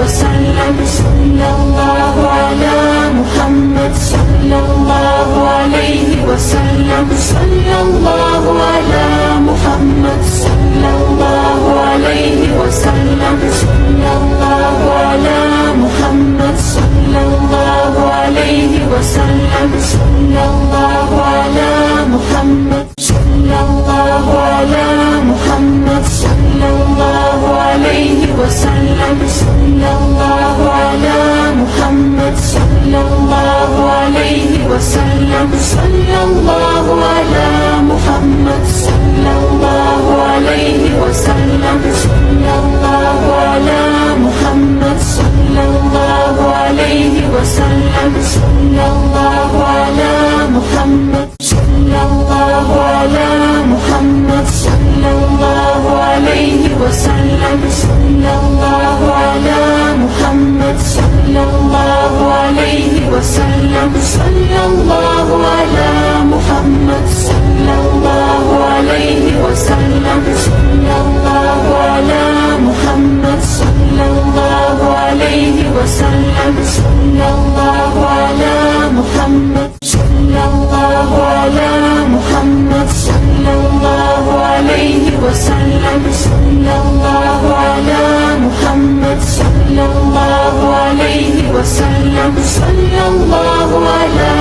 وسلم. صلى الله على محمد صلى الله عليه وسلم. صلى الله على محمد صلى الله عليه وسلم. صلى الله على محمد صلى الله عليه وسلم. صلى الله على محمد صلى الله على محمد صلى الله عليه وسلم. صلى الله على محمد صلى الله عليه وسلم. صلى الله على محمد صلى الله عليه وسلم. صلى الله على محمد صلى الله عليه وسلم. صلى الله على محمد صلى الله على محمد صلى الله عليه وسلم. صلى الله على محمد صلى الله عليه وسلم. صلى الله على محمد صلى الله عليه وسلم. صلى الله على محمد صلى الله عليه وسلم. صلى الله على محمد صلى الله على محمد صلى الله عليه وسلم. صلى الله على محمد صلى الله عليه وسلم. صلى الله على